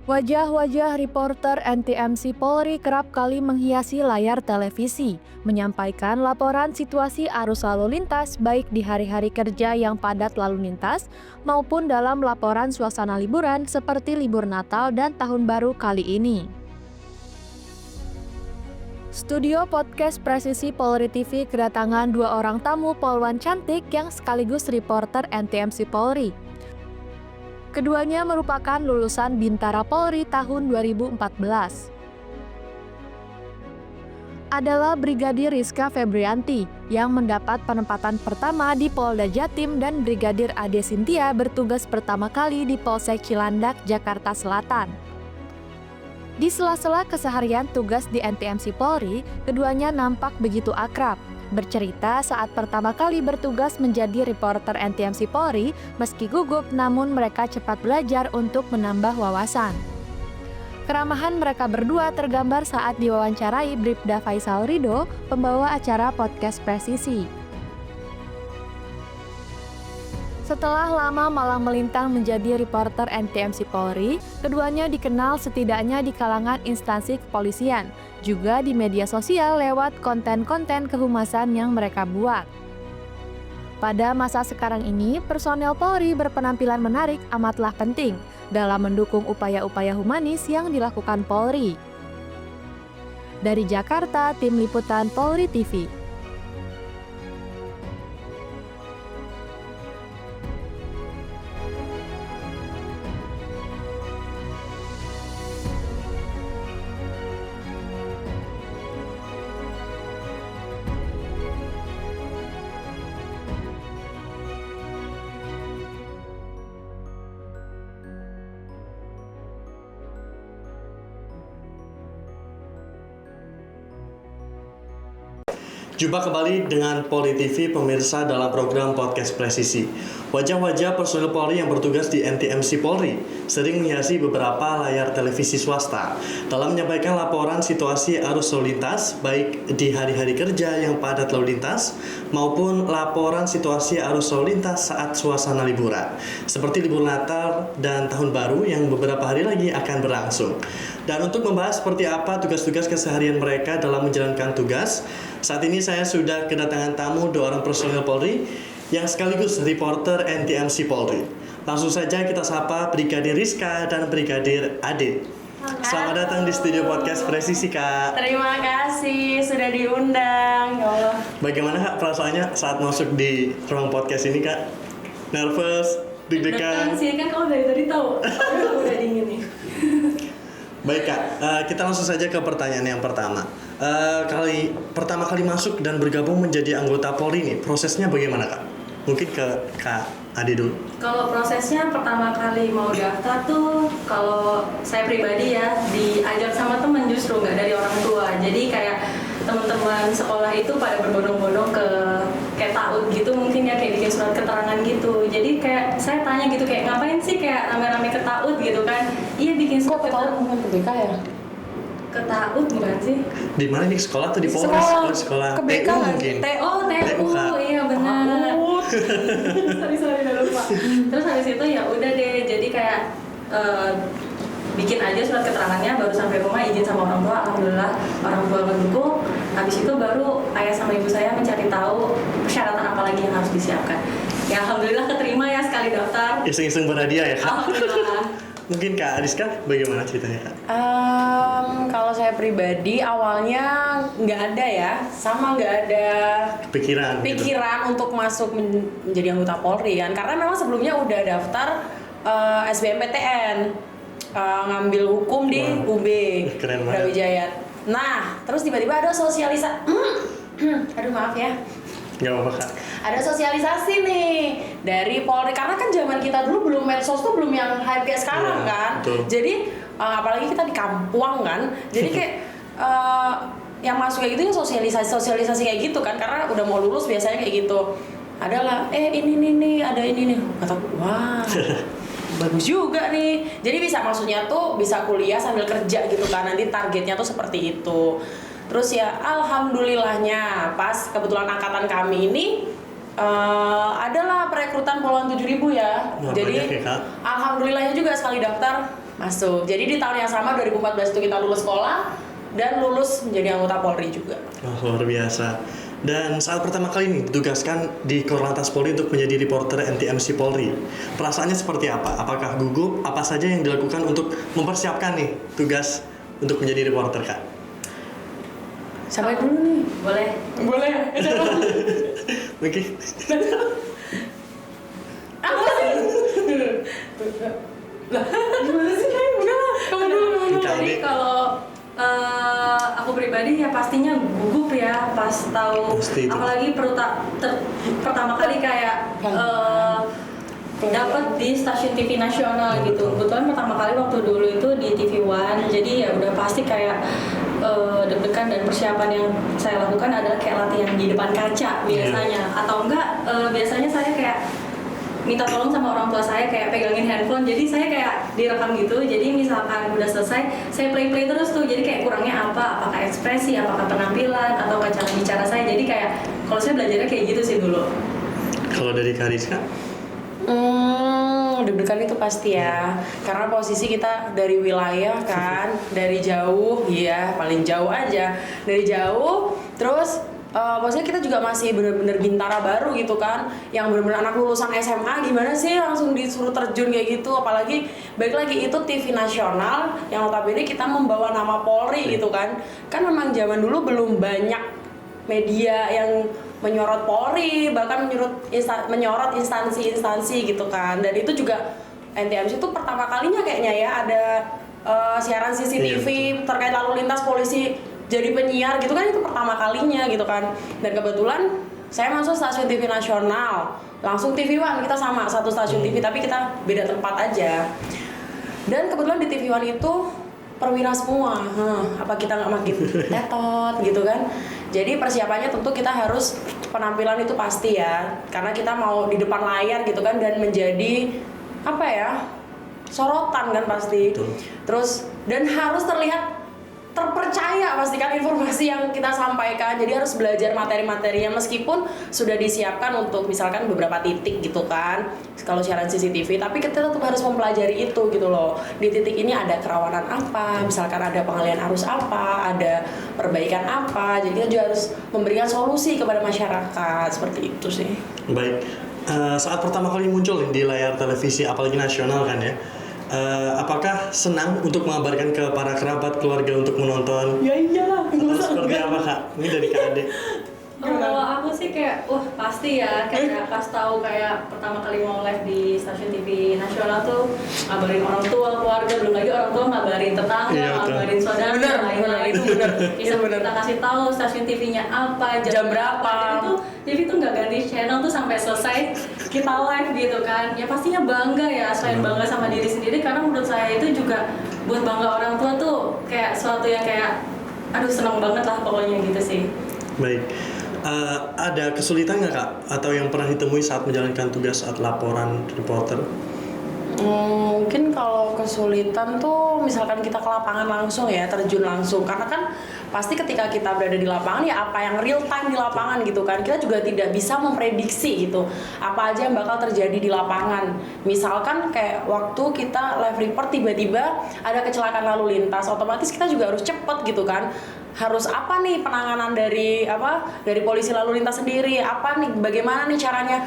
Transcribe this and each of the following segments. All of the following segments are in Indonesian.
Wajah-wajah reporter NTMC Polri kerap kali menghiasi layar televisi, menyampaikan laporan situasi arus lalu lintas baik di hari-hari kerja yang padat lalu lintas maupun dalam laporan suasana liburan seperti libur Natal dan Tahun Baru kali ini. Studio podcast Presisi Polri TV kedatangan dua orang tamu polwan cantik yang sekaligus reporter NTMC Polri. Keduanya merupakan lulusan Bintara Polri tahun 2014. Adalah Brigadir Rizka Febrianti yang mendapat penempatan pertama di Polda Jatim dan Brigadir Ade Sintia bertugas pertama kali di Polsek Cilandak, Jakarta Selatan. Di sela-sela keseharian tugas di NTMC Polri, keduanya nampak begitu akrab. Bercerita saat pertama kali bertugas menjadi reporter NTMC Polri, meski gugup namun mereka cepat belajar untuk menambah wawasan. Keramahan mereka berdua tergambar saat diwawancarai Bribda Faisal Ridho, pembawa acara podcast Presisi. Setelah lama malang melintang menjadi reporter NTMC Polri, keduanya dikenal setidaknya di kalangan instansi kepolisian, juga di media sosial lewat konten-konten kehumasan yang mereka buat. Pada masa sekarang ini, personel Polri berpenampilan menarik amatlah penting dalam mendukung upaya-upaya humanis yang dilakukan Polri. Dari Jakarta, Tim Liputan Polri TV. Jumpa kembali dengan Polri TV pemirsa dalam program podcast Presisi. Wajah-wajah personel Polri yang bertugas di NTMC Polri sering menghiasi beberapa layar televisi swasta dalam menyampaikan laporan situasi arus lalu lintas baik di hari-hari kerja yang padat lalu lintas maupun laporan situasi arus lalu lintas saat suasana liburan seperti libur Natal dan Tahun Baru yang beberapa hari lagi akan berlangsung. Dan untuk membahas seperti apa tugas-tugas keseharian mereka dalam menjalankan tugas, saat ini saya sudah kedatangan tamu dua orang personel Polri yang sekaligus reporter NTMC Polri. Langsung saja kita sapa Brigadir Rizka dan Brigadir Ade. Selamat datang di studio podcast Presisi, Kak. Terima kasih sudah diundang. Ya Allah. Bagaimana Kak perasaannya saat masuk di ruang podcast ini, Kak? Nervous, deg-degan? Degan sih, kan kamu dari tadi tahu. Udah dingin nih. Baik Kak, kita langsung saja ke pertanyaan yang pertama. Pertama kali masuk dan bergabung menjadi anggota Polri nih, prosesnya bagaimana Kak? Mungkin ke Kak Ade dulu. Kalau prosesnya pertama kali mau daftar tuh, kalau saya pribadi ya diajak sama temen justru nggak dari orang tua. Jadi kayak teman-teman sekolah itu pada berbondong-bondong ke kayak TAUD gitu mungkin ya, kayak bikin surat keterangan gitu. Jadi kayak saya tanya gitu kayak ngapain sih kayak rame-rame ke TAUD gitu kan? Iya bikin surat keterangan. Bukan ke BK ya? Ke TAUD bukan sih? Di mana nih sekolah tuh di Polres? Sekolah ke BK TU kan? mungkin. TU, iya benar. sorry udah lupa. Terus habis itu ya udah deh, jadi kayak bikin aja surat keterangannya, baru sampai rumah izin sama orang tua, alhamdulillah orang tua mendukung. Habis itu baru ayah sama ibu saya mencari tahu persyaratan apa lagi yang harus disiapkan. Ya alhamdulillah keterima ya sekali daftar. Iseng-iseng berhadiah ya Kak? Alhamdulillah. Mungkin Kak Rizka bagaimana ceritanya Kak? Kalau saya pribadi awalnya nggak ada ya, sama nggak ada Pikiran gitu. untuk masuk menjadi anggota Polri kan, karena memang sebelumnya udah daftar SBMPTN, ngambil hukum di UB Keren banget. Brawijaya. Nah, terus tiba-tiba ada sosialisasi. Aduh maaf ya. Gak apa-apa Kak. Ada sosialisasi nih dari Polri, karena kan zaman kita dulu belum medsos tuh belum yang hype kayak sekarang kan. Betul. Jadi apalagi kita di kampung kan, jadi kayak yang masuk kayak gitu yang sosialisasi kayak gitu kan, karena udah mau lulus biasanya kayak gitu. Adalah ini nih ada ini nih, kataku wah bagus juga nih. Jadi bisa maksudnya tuh bisa kuliah sambil kerja gitu kan, nanti targetnya tuh seperti itu. Terus ya alhamdulillahnya pas kebetulan angkatan kami ini adalah perekrutan Polwan 7000 ya. Wah, jadi banyak ya, Kak. alhamdulillahnya juga sekali daftar masuk. Jadi di tahun yang sama 2014 itu kita lulus sekolah dan lulus menjadi anggota Polri juga. Oh, luar biasa. Dan saat pertama kali nih ditugaskan di Korlantas Polri untuk menjadi reporter NTMC Polri, perasaannya seperti apa? Apakah gugup? Apa saja yang dilakukan untuk mempersiapkan nih tugas untuk menjadi reporter, Kak? Sampai dulu nih. Boleh. Boleh. Oke. Apa sih? Lah, gimana sih? Udah lah, kamu dulu. Jadi kalau aku pribadi ya pastinya gugup ya pas tahu, Pasti itu. apalagi pertama kali kayak dapat di stasiun TV nasional gitu. Kebetulan pertama kali waktu dulu itu di TV One, jadi ya udah pasti kayak deg-degan, dan persiapan yang saya lakukan adalah kayak latihan di depan kaca biasanya, atau enggak biasanya saya kayak minta tolong sama orang tua saya kayak pegangin handphone, jadi saya kayak direkam gitu. Jadi misalkan udah selesai, saya play terus tuh, jadi kayak kurangnya apa, apakah ekspresi, apakah penampilan, atau cara bicara saya. Jadi kayak kalau saya belajarnya kayak gitu sih dulu. Kalau dari Kariska? Deg-degan itu pasti ya, karena posisi kita dari wilayah kan, dari jauh, ya paling jauh aja, dari jauh, terus maksudnya kita juga masih bener-bener bintara baru gitu kan, yang bener-bener anak lulusan SMA, gimana sih langsung disuruh terjun kayak gitu, apalagi balik lagi itu TV nasional, yang notabene kita membawa nama Polri gitu kan memang zaman dulu belum banyak media yang menyorot Polri, bahkan menyorot instansi-instansi gitu kan. Dan itu juga NTMC itu pertama kalinya kayaknya ya ada siaran CCTV terkait lalu lintas polisi jadi penyiar gitu kan, itu pertama kalinya gitu kan. Dan kebetulan saya masuk stasiun TV nasional, langsung TV One, kita sama satu stasiun TV tapi kita beda tempat aja. Dan kebetulan di TV One itu perwira semua, apa kita nggak makin tetot gitu kan. Jadi persiapannya tentu kita harus penampilan itu pasti ya, karena kita mau di depan layar gitu kan, dan menjadi apa ya, sorotan kan pasti. Terus dan harus terlihat terpercaya pastikan informasi yang kita sampaikan. Jadi harus belajar materi-materinya meskipun sudah disiapkan untuk misalkan beberapa titik gitu kan kalau siaran CCTV, tapi kita tetap harus mempelajari itu gitu loh. Di titik ini ada kerawanan apa, misalkan ada pengalihan arus apa, ada perbaikan apa. Jadi kita juga harus memberikan solusi kepada masyarakat, seperti itu sih. Baik. Saat pertama kali muncul di layar televisi apalagi nasional kan ya, apakah senang untuk mengabarkan ke para kerabat, keluarga untuk menonton? Ya iyalah. Atau seperti apa, Kak? Ini dari Kak Ade. Kalau aku sih kayak, pasti ya, kayak pas tahu kayak pertama kali mau live di stasiun TV nasional tuh ngabarin orang tua, keluarga, belum lagi orang tua ngabarin tetangga, ngabarin saudara, lain-lain. Itu benar. Bisa kita kasih tahu stasiun TV-nya apa, Jam berapa. Jadi tuh TV tuh nggak ganti channel tuh sampai selesai kita live gitu kan. Ya pastinya bangga ya, selain bangga sama diri sendiri, karena menurut saya itu juga buat bangga orang tua tuh kayak suatu yang kayak, aduh senang banget lah pokoknya gitu sih. Baik. Ada kesulitan nggak, Kak? Atau yang pernah ditemui saat menjalankan tugas saat laporan reporter? Mungkin kalau kesulitan tuh misalkan kita ke lapangan langsung ya, terjun langsung, karena kan pasti ketika kita berada di lapangan ya apa yang real time di lapangan gitu kan, kita juga tidak bisa memprediksi gitu apa aja yang bakal terjadi di lapangan. Misalkan kayak waktu kita live report tiba-tiba ada kecelakaan lalu lintas, otomatis kita juga harus cepet gitu kan, harus apa nih penanganan dari polisi lalu lintas sendiri, apa nih bagaimana nih caranya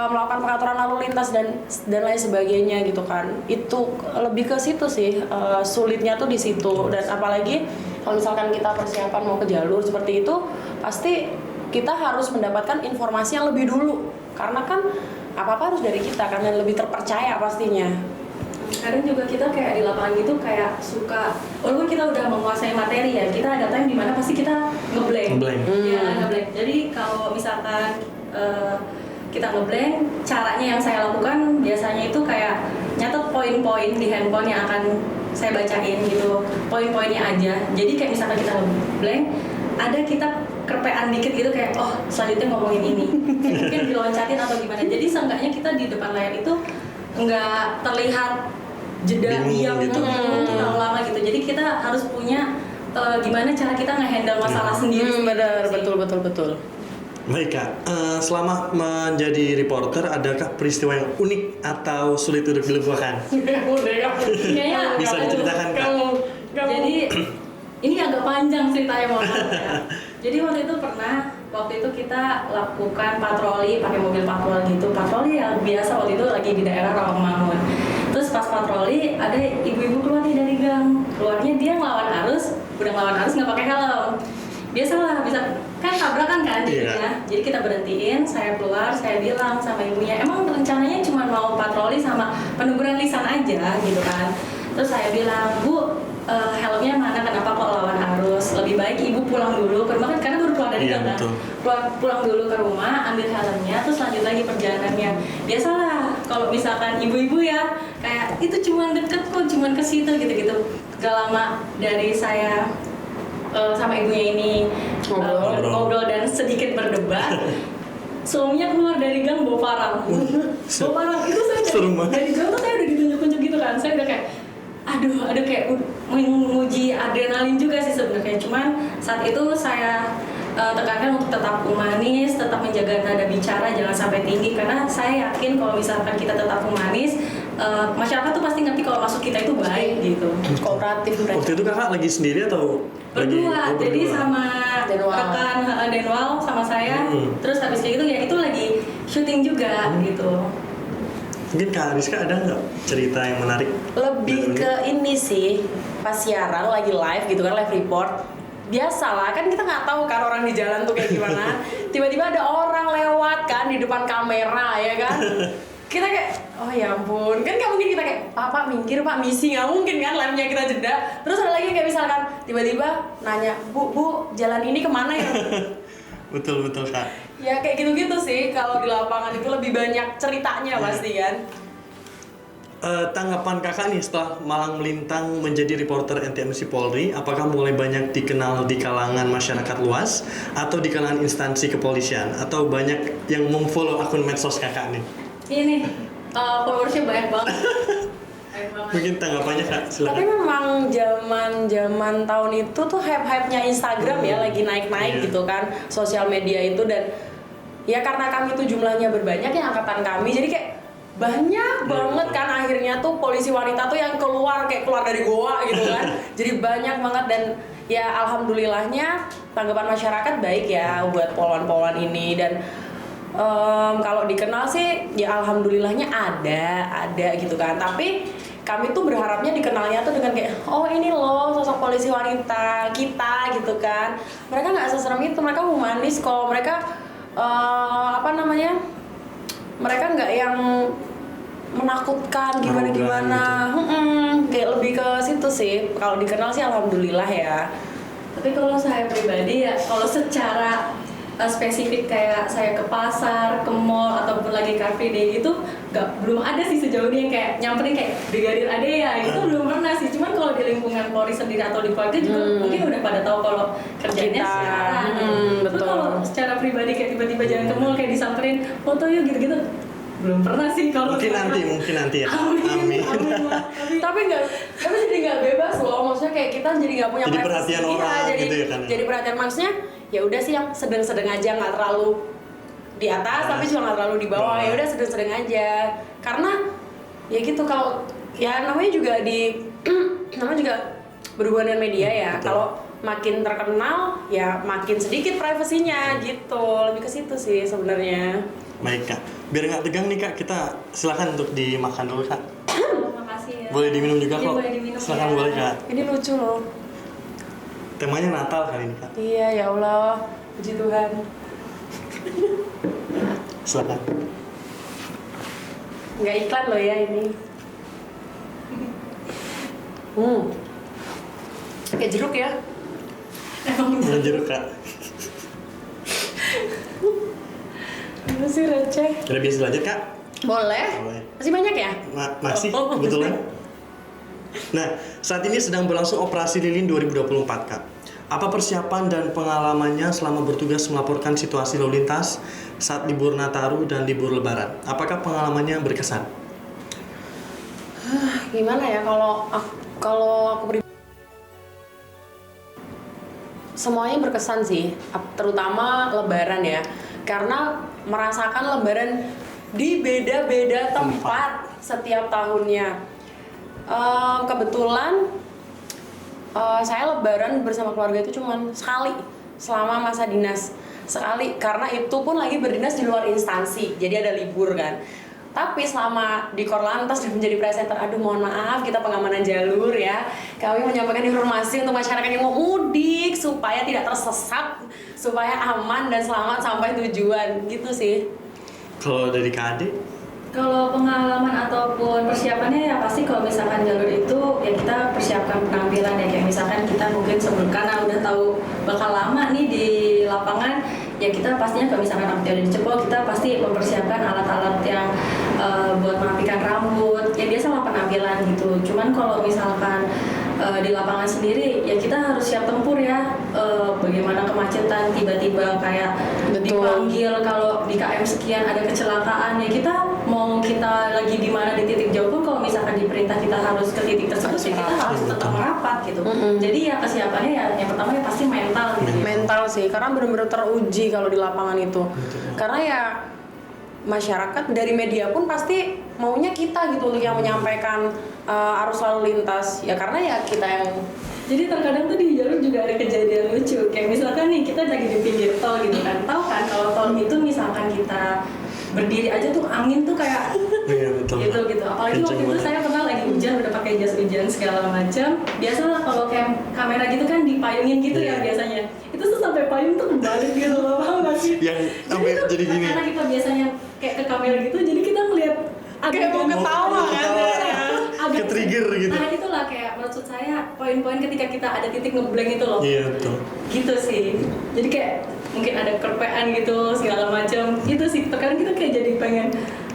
melakukan pengaturan lalu lintas dan lain sebagainya gitu kan. Itu lebih ke situ sih, sulitnya tuh di situ. Dan apalagi kalau misalkan kita persiapan mau ke jalur seperti itu, pasti kita harus mendapatkan informasi yang lebih dulu, karena kan apa-apa harus dari kita kan, yang lebih terpercaya pastinya. Kadang juga kita kayak di lapangan gitu kayak suka, walaupun kita udah menguasai materi ya, kita ada time dimana pasti kita ngeblank. Ya, ngeblank. Jadi kalau misalkan kita ngeblank, caranya yang saya lakukan biasanya itu kayak nyatet poin-poin di handphone yang akan saya bacain gitu, poin-poinnya aja. Jadi kayak misalkan kita ngeblank, ada kita kerpean dikit gitu kayak, selanjutnya ngomongin ini, mungkin diloncatin atau gimana. Jadi seenggaknya kita di depan layar itu nggak terlihat jeda diam gitu, terlalu lama gitu. Jadi kita harus punya gimana cara kita nge-handle masalah sendiri. Benar, betul. Baik Kak, selama menjadi reporter, adakah peristiwa yang unik atau sulit untuk dilupakan? Kayaknya Bisa diceritakan Kak? Jadi ini agak panjang ceritanya mohon maaf ya. Jadi waktu itu kita lakukan patroli pakai mobil patroli yang biasa waktu itu lagi di daerah Rawamangun. Terus pas patroli ada ibu-ibu keluar nih dari gang, keluarnya dia ngelawan arus, udah ngelawan arus nggak pakai helm. Biasalah bisa kan tabrakan kan jadinya. Jadi kita berhentiin, saya keluar, saya bilang sama ibunya, emang rencananya cuma mau patroli sama peneguran lisan aja gitu kan. Terus saya bilang, Bu, helmnya mana, kenapa kok lawan arus? Lebih baik ibu pulang dulu ke rumah kan karena baru keluar dari gang kan. Pulang dulu ke rumah, ambil helmnya, terus lanjut lagi perjalanannya. Biasalah kalau misalkan ibu-ibu ya kayak itu cuma deket kok, cuma ke situ gitu-gitu. Gak lama dari saya sama ibunya ini ngobrol dan sedikit berdebat, suaminya keluar dari gang bawa parang. Bawa parang itu saya dari jauh tuh saya udah ditunjuk-tunjuk gitu kan. Saya udah kayak aduh kayak menguji adrenalin juga sih sebenarnya. Cuman saat itu saya tekankan untuk tetap humanis, tetap menjaga nada bicara, jangan sampai tinggi karena saya yakin kalau misalkan kita tetap humanis, masyarakat tuh pasti ngerti kalau maksud kita itu baik gitu. Kooperatif mereka. Waktu itu Kakak lagi sendiri atau Berdua, jadi sama Denwal. rekan Denwal sama saya. Terus habis kayak gitu ya itu lagi syuting juga gitu. Mungkin Kak Rizka ada nggak cerita yang menarik? Lebih ke ini sih, pas siaran lagi live gitu kan, live report. Biasalah kan kita nggak tahu kan orang di jalan tuh kayak gimana. Tiba-tiba ada orang lewat kan di depan kamera ya kan. Kita kayak oh ya ampun, kan nggak mungkin kita kayak pak minggir pak misi, nggak mungkin kan live-nya kita jeda. Terus ada lagi kayak misalkan tiba-tiba nanya bu jalan ini kemana ya? Betul Kak. Ya kayak gitu-gitu sih, kalau di lapangan itu lebih banyak ceritanya pasti kan. Tanggapan Kakak nih setelah malang melintang menjadi reporter NTMC Polri, apakah mulai banyak dikenal di kalangan masyarakat luas atau di kalangan instansi kepolisian, atau banyak yang memfollow akun medsos Kakak nih? Ini followersnya banyak banget. Mungkin tanggapannya Kak, silakan. Tapi memang zaman tahun itu tuh hype-hype-nya Instagram ya lagi naik-naik gitu kan, sosial media itu. Dan ya karena kami tuh jumlahnya berbanyak ya angkatan kami, jadi kayak banyak banget kan akhirnya tuh polisi wanita tuh yang keluar dari goa gitu kan. Jadi banyak banget dan ya alhamdulillahnya tanggapan masyarakat baik ya buat polwan-polwan ini. Dan kalau dikenal sih ya alhamdulillahnya ada gitu kan. Tapi kami tuh berharapnya dikenalnya tuh dengan kayak oh ini loh sosok polisi wanita kita gitu kan. Mereka nggak seserem itu, mereka humanis kok, mereka mereka nggak yang menakutkan gimana kayak lebih ke situ sih. Kalau dikenal sih alhamdulillah ya. Tapi kalau saya pribadi ya kalau secara spesifik kayak saya ke pasar, ke mall ataupun lagi car free day gitu belum ada sih sejauh ini yang kayak nyamperin kayak Brigadir Ade ya itu belum pernah sih. Cuman kalau di lingkungan Polri sendiri atau di keluarga juga mungkin udah pada tahu kalau kerjanya siaran. Betul. Kalau secara pribadi kayak tiba-tiba jalan ke mall kayak disamperin foto yuk gitu-gitu belum pernah sih kalau mungkin nanti ya. Amin. Tapi jadi nggak bebas loh, maksudnya kayak kita jadi nggak punya jadi perhatian orang gitu ya kan. Jadi perhatian, maksudnya ya udah sih yang sedang-sedang aja, nggak terlalu di atas tapi juga nggak terlalu di bawah. Ya udah sedang-sedang aja, karena ya gitu. Kalau ya namanya juga berhubungan dengan media ya. Kalau makin terkenal ya makin sedikit privasinya gitu. Lebih ke situ sih sebenarnya. Baik Kak, biar nggak tegang nih Kak, kita silakan untuk dimakan dulu Kak. Makasih ya. Boleh diminum juga kok. Boleh diminum, silakan ya. Boleh Kak. Ini lucu loh. Temanya Natal kali ini Kak. Iya ya Allah, puji Tuhan. Silakan. Nggak iklan loh ya ini. Kayak jeruk ya. Belum jeruk Kak. Apa sih receh? Udah biasa lanjut Kak? Boleh. Masih banyak ya? Masih, kebetulan. Nah, saat ini sedang berlangsung Operasi Lilin 2024 Kak. Apa persiapan dan pengalamannya selama bertugas melaporkan situasi lalu lintas saat libur Nataru dan libur Lebaran? Apakah pengalamannya berkesan? Gimana ya, kalau aku pribadi semuanya berkesan sih, terutama Lebaran ya. karena merasakan lebaran di beda-beda tempat setiap tahunnya. Kebetulan saya lebaran bersama keluarga itu cuma sekali selama masa dinas, sekali, karena itu pun lagi berdinas di luar instansi, jadi ada libur kan. Tapi selama di Korlantas dan menjadi presenter, aduh mohon maaf, kita pengamanan jalur ya, kami menyampaikan informasi untuk masyarakat yang mau mudik supaya tidak tersesat, supaya aman dan selamat sampai tujuan, gitu sih. Kalau dari Kak Ade? Kalau pengalaman ataupun persiapannya ya pasti kalau misalkan jalur itu ya kita persiapkan penampilan ya, kayak misalkan kita mungkin sebelum, karena udah tahu bakal lama nih di lapangan, ya kita pastinya kalau misalkan rambutnya udah dicepol, kita pasti mempersiapkan alat-alat yang buat merapikan rambut, ya biasalah penampilan gitu. Cuman kalau misalkan di lapangan sendiri ya kita harus siap tempur ya, bagaimana kemacetan tiba-tiba kayak dipanggil kalau di KM sekian ada kecelakaan, ya kita mau kita lagi di mana di titik jauh pun kalau misalkan diperintah kita harus ke titik tersebut ya kita harus tetap merapat gitu. Jadi ya kesiapannya ya yang pertama ya pasti mental gitu. Mental sih, karena benar-benar teruji kalau di lapangan itu. Karena ya masyarakat dari media pun pasti maunya kita gitu untuk yang menyampaikan arus lalu lintas, ya karena ya kita yang. Jadi terkadang tuh di jalur juga ada kejadian lucu, kayak misalkan nih kita lagi di pinggir tol gitu kan, tahu kan kalau tol itu misalkan kita berdiri aja tuh angin tuh kayak gitu. Apalagi waktu itu saya pernah lagi hujan, udah pakai jas hujan segala macam. Biasalah kalau kayak kamera gitu kan dipayungin gitu ya biasanya. Itu tuh sampai payung tuh kebalik gitu loh, paham nggak sih? Yang sampai jadi gini. Karena kita biasanya kayak ke kamera gitu, jadi kita ngeliat Kayak mau ketawa kan ya. Ke trigger gitu. Nah itulah kayak maksud saya poin-poin ketika kita ada titik ngeblank itu loh. Iya betul. Gitu sih. Jadi kayak mungkin ada kerpean gitu segala macam. Gitu sih. Terkadang kita kayak jadi pengen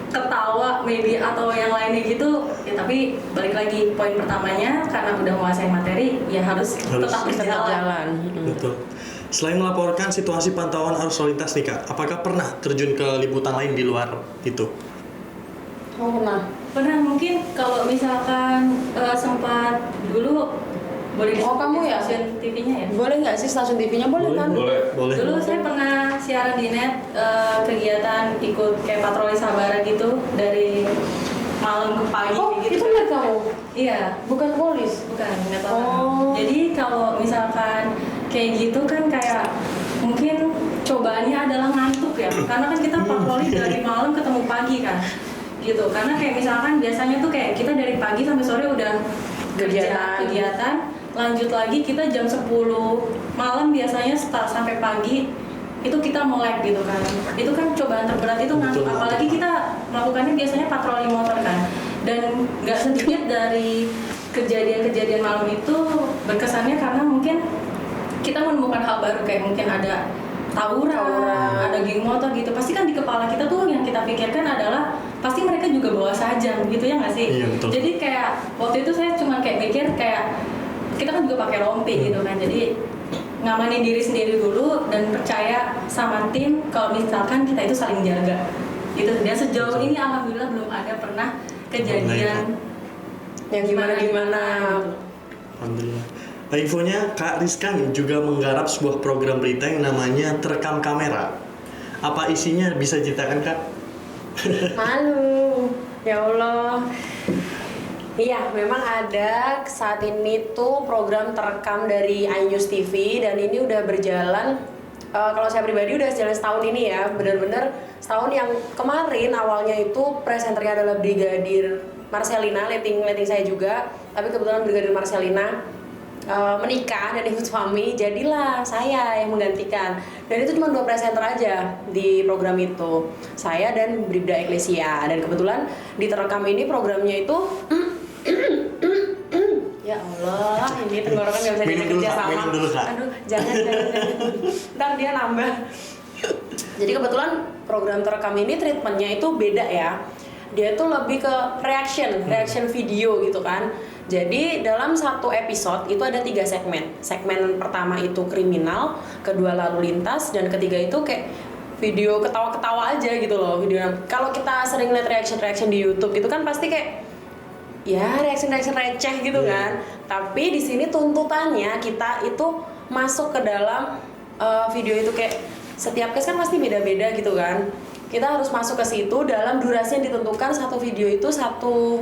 ketawa maybe atau yang lainnya gitu. Ya tapi balik lagi poin pertamanya karena udah menguasai materi ya harus tetap berjalan. Betul. Selain melaporkan situasi pantauan arus lalu lintas nih Kak, apakah pernah terjun ke liputan lain di luar itu? Oh Pernah mungkin kalau misalkan sempat dulu boleh di kamu ya? stasiun TV-nya ya? Boleh nggak sih stasiun TV-nya? Boleh kan? Boleh. Dulu saya pernah siaran di net, kegiatan ikut kayak patroli sabara gitu dari malam ke pagi gitu. Itu lihat kamu? Iya, Bukan polis? bukan nggak tahu. Oh. Jadi kalau misalkan kayak gitu kan kayak mungkin cobaannya adalah ngantuk ya, karena kan kita patroli dari malam ketemu pagi kan, gitu. Karena kayak misalkan biasanya tuh kayak kita dari pagi sampai sore udah kegiatan, lanjut lagi kita jam 10 malam biasanya start sampai pagi itu kita melek gitu kan. Itu kan cobaan terberat itu ngantuk, apalagi kita melakukannya biasanya patroli motor kan. Dan nggak sedikit dari kejadian-kejadian malam itu berkesannya karena mungkin kita menemukan hal baru, kayak mungkin ada tawuran, ada geng motor gitu. Pasti kan di kepala kita tuh yang kita pikirkan adalah pasti mereka juga bawa sajam gitu ya nggak sih? Iya, betul. Jadi kayak waktu itu saya cuma kayak mikir kayak kita kan juga pakai rompi gitu kan. Jadi ngamanin diri sendiri dulu dan percaya sama tim kalau misalkan kita itu saling jaga. Gitu. Dan sejauh ini alhamdulillah belum ada pernah kejadian Yang gimana-gimana. Alhamdulillah. Infonya Kak Rizka nih juga menggarap sebuah program berita yang namanya Terekam Kamera. Apa isinya bisa ceritakan Kak? Malu, ya Allah. Iya, memang ada saat ini tuh program terekam dari iNews TV dan ini udah berjalan. Kalau saya pribadi udah jalan setahun ini ya, benar-benar setahun. Yang kemarin awalnya itu presenternya adalah Brigadir Marcelina, letting saya juga. Tapi kebetulan Brigadir Marcelina menikah dan ikut suami, jadilah saya yang menggantikan. Dan itu cuma 2 presenter aja di program itu, saya dan Bribda Eklesia. Dan kebetulan di Terekam ini programnya itu ya Allah, ini tenggorokan gak bisa diajak kerja sama. Minum dulu, Kak. Aduh, jangan. Ntar dia nambah. Jadi kebetulan program Terekam ini treatmentnya itu beda ya. Dia tuh lebih ke reaction video gitu kan. Jadi dalam satu episode itu ada 3 segmen. Segmen pertama itu kriminal, kedua lalu lintas, dan ketiga itu kayak video ketawa-ketawa aja gitu loh. Video kalau kita sering lihat reaction di YouTube itu kan pasti kayak ya reaction receh gitu kan. Tapi di sini tuntutannya kita itu masuk ke dalam video itu kayak setiap case kan pasti beda-beda gitu kan. Kita harus masuk ke situ dalam durasi yang ditentukan. Satu video itu 1,5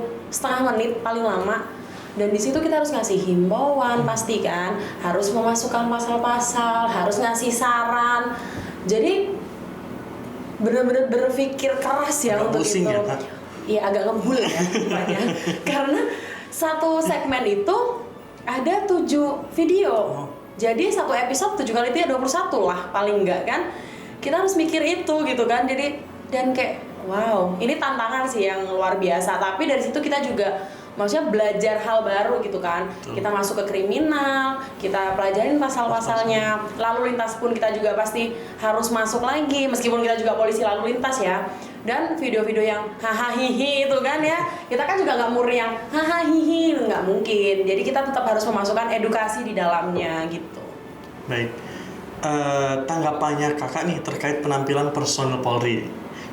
menit paling lama. Dan di situ kita harus ngasih himbauan pasti kan, harus memasukkan pasal-pasal, harus ngasih saran. Jadi benar-benar berpikir keras ya agak untuk pusing itu. ya, Kak? Iya agak ngebul ya rupanya. Karena satu segmen itu ada 7 video. Jadi satu episode 7 kali itu ya 21 lah paling enggak kan. Kita harus mikir itu gitu kan. Jadi dan kayak wow, ini tantangan sih yang luar biasa. Tapi dari situ kita juga maksudnya belajar hal baru gitu kan. Kita masuk ke kriminal, kita pelajarin pasal-pasalnya. Lalu lintas pun kita juga pasti harus masuk lagi, meskipun kita juga polisi lalu lintas ya. Dan video-video yang hahaha hihi itu kan ya, kita kan juga nggak murni yang hahaha hihi, nggak mungkin. Jadi kita tetap harus memasukkan edukasi di dalamnya gitu. Baik, tanggapannya kakak nih terkait penampilan personel Polri,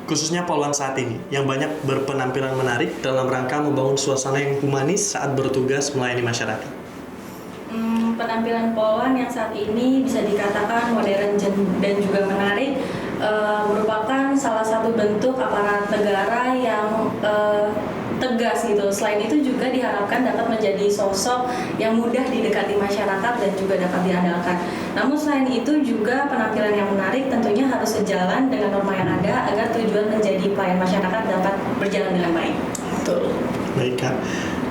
khususnya Polwan saat ini yang banyak berpenampilan menarik dalam rangka membangun suasana yang humanis saat bertugas melayani masyarakat. Penampilan Polwan yang saat ini bisa dikatakan modern dan juga menarik, merupakan salah satu bentuk aparat negara yang tegas gitu. Selain itu juga diharapkan dapat menjadi sosok yang mudah didekati masyarakat dan juga dapat diandalkan. Namun selain itu juga penampilan yang menarik tentunya harus sejalan dengan norma yang ada agar tujuan menjadi pelayan masyarakat dapat berjalan dengan baik. Betul. Baik Kak,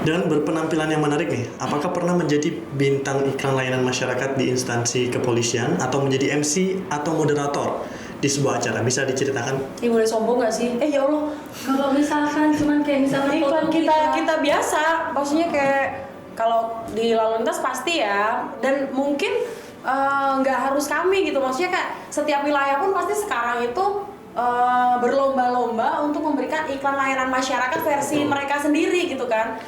dan berpenampilan yang menarik nih, apakah pernah menjadi bintang iklan layanan masyarakat di instansi kepolisian atau menjadi MC atau moderator di sebuah acara? Bisa diceritakan? Ini boleh sombong nggak sih? Ya Allah. Kalau misalkan cuman kayak misalkan Iklan foto kita biasa, maksudnya kayak kalau di lalu lintas pasti ya, dan mungkin nggak harus kami gitu, maksudnya kayak setiap wilayah pun pasti sekarang itu berlomba-lomba untuk memberikan iklan layanan masyarakat versi mereka sendiri gitu kan.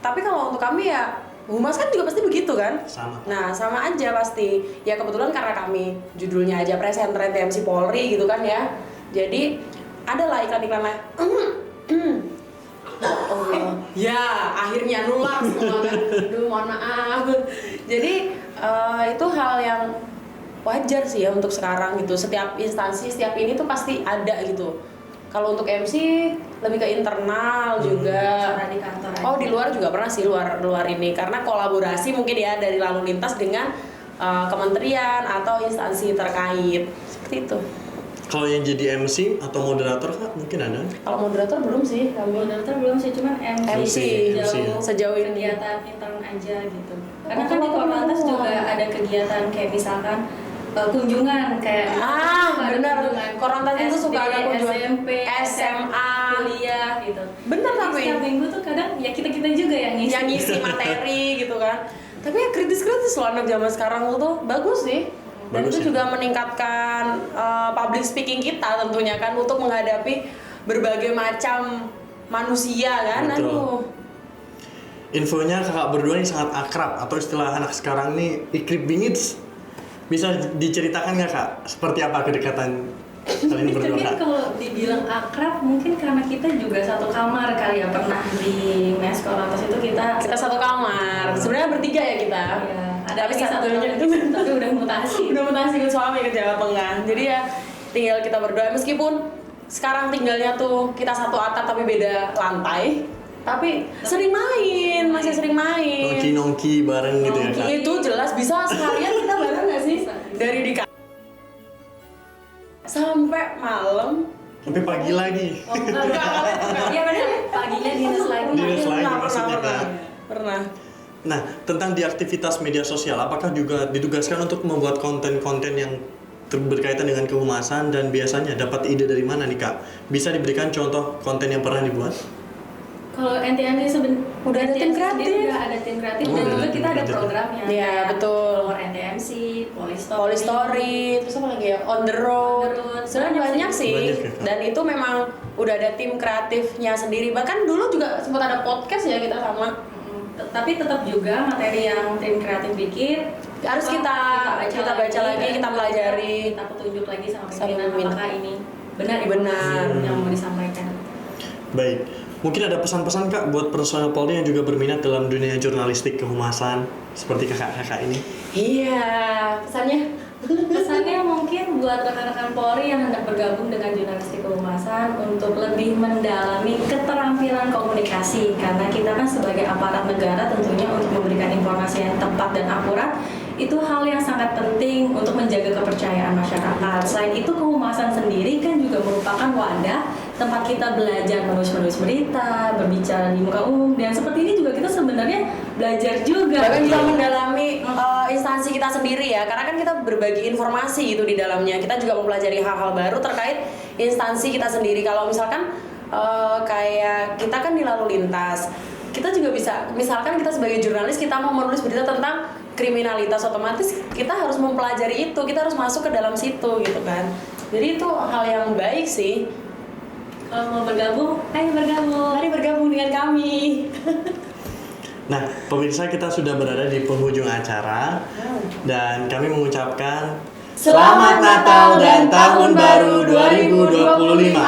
Tapi kalau untuk kami ya humas kan juga pasti begitu kan? Sama. Nah sama aja pasti. Ya kebetulan karena kami judulnya aja presenter NTMC Polri gitu kan ya. Jadi adalah iklan-iklan lain. Oh ya akhirnya nular semua kan. Aduh mohon maaf. Jadi itu hal yang wajar sih ya untuk sekarang gitu. Setiap instansi, setiap ini tuh pasti ada gitu. Kalau untuk MC lebih ke internal juga. di kantor aja. Oh di luar juga pernah sih, luar ini karena kolaborasi mungkin ya dari lalu lintas dengan kementerian atau instansi terkait seperti itu. Kalau yang jadi MC atau moderator Kak, mungkin ada? Kalau moderator belum sih kami. Moderator belum sih, cuman MC sejauh ini. kegiatan intern aja gitu. Karena kan di Korlantas juga ada kegiatan kayak misalkan kunjungan kayak benar. kunjungan Korlantas itu suka ada kunjungan SMP, SMA, kuliah gitu. Bener Jadi tapi setiap minggu tuh kadang ya kita juga yang ngisi. yang ngisi materi gitu kan. Tapi ya kritis loh anak zaman sekarang tuh bagus sih. Dan Bagus itu ya? juga meningkatkan public speaking kita tentunya kan untuk menghadapi berbagai macam manusia kan. Betul. Aduh. Infonya kakak berdua ini sangat akrab, atau istilah anak sekarang ini ikrip bingit. Bisa diceritakan nggak Kak, seperti apa kedekatan kalian berdua Mungkin Kak? kalau dibilang akrab mungkin karena kita juga satu kamar kali ya, pernah di mes Korlantas itu kita Kita satu kamar. Sebenarnya bertiga ya kita. Iya. Ada Tapi lagi satunya satu tapi udah mutasi. udah mutasi ke suami ke Jawa Tengah. Jadi ya tinggal kita berdua meskipun sekarang tinggalnya tuh kita satu atap tapi beda lantai. Tapi sering main, masih sering main. Nongki bareng gitu ya Kak? Itu jelas bisa seharian kita bareng nggak sih? Dari di sampai malam. Sampai pagi lagi. Iya benar. Paginya dinas lagi. Dinas lagi maksudnya Kak. Pernah. Nah, tentang di aktivitas media sosial, apakah juga ditugaskan untuk membuat konten-konten yang berkaitan dengan kehumasan, dan biasanya dapat ide dari mana nih Kak? Bisa diberikan contoh konten yang pernah dibuat? Kalau NTMC Udah ada tim kreatif. Udah ada tim kreatif Oh, dan udah juga ada kita tim ada kreatif. programnya. Iya, Kayak betul. Power NTMC, Polistory. Polistory, terus apa lagi ya? On the road. On the road. Sebenarnya banyak sih. Banyak ya, Kak? Dan itu memang udah ada tim kreatifnya sendiri. Bahkan dulu juga sempat ada podcast ya kita sama. Tapi tetap juga materi yang tim kreatif bikin Harus kita baca lagi, kita pelajari. kita petunjuk lagi sama Sama pimpinan pimpinan. apakah ini benar Benar. informasi yang mau disampaikan. Baik, Mungkin ada pesan-pesan Kak buat personel Polri yang juga berminat dalam dunia jurnalistik kehumasan seperti kakak-kakak ini? Iya, pesannya. Pesannya mungkin buat rekan-rekan Polri yang hendak bergabung dengan jurnalistik kehumasan untuk lebih mendalami keterampilan komunikasi, karena kita kan sebagai aparat negara tentunya untuk memberikan informasi yang tepat dan akurat itu hal yang sangat penting untuk menjaga kepercayaan masyarakat. Selain itu, kehumasan sendiri kan juga merupakan wadah tempat kita belajar menulis berita, berbicara di muka umum, dan seperti ini juga kita sebenarnya belajar juga. Bahkan kita mendalami instansi kita sendiri ya, karena kan kita berbagi informasi gitu di dalamnya. Kita juga mempelajari hal-hal baru terkait instansi kita sendiri. Kalau misalkan kayak kita kan di lalu lintas, kita juga bisa, misalkan kita sebagai jurnalis kita mau menulis berita tentang kriminalitas, otomatis kita harus mempelajari itu, kita harus masuk ke dalam situ gitu kan. Jadi itu hal yang baik sih. Kalau mau bergabung, ayo bergabung. Mari bergabung dengan kami. Nah, pemirsa, kita sudah berada di penghujung acara dan kami mengucapkan Selamat Natal dan Tahun Baru 2025.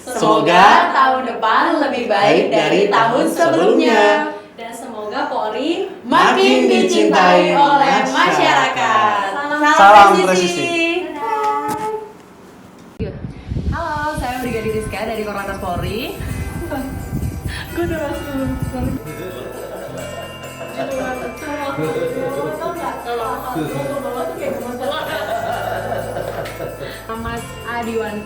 Semoga tahun depan lebih baik dari tahun sebelumnya. Dan semoga Polri Makin dicintai oleh masyarakat. Salam presisi. Halo, saya Brigadir Rizka dari Korlantas Polri. gue udah masuk. Mas Adiwan.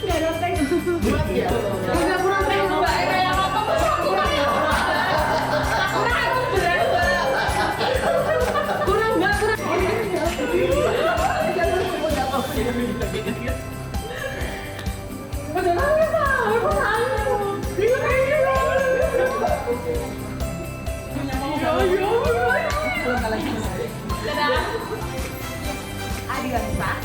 Gak ada teks. Buat ya. Gak kurang teks, Mbak. Kayak apa kurang ya? Kurang nggak kurang. Adiwan Pak.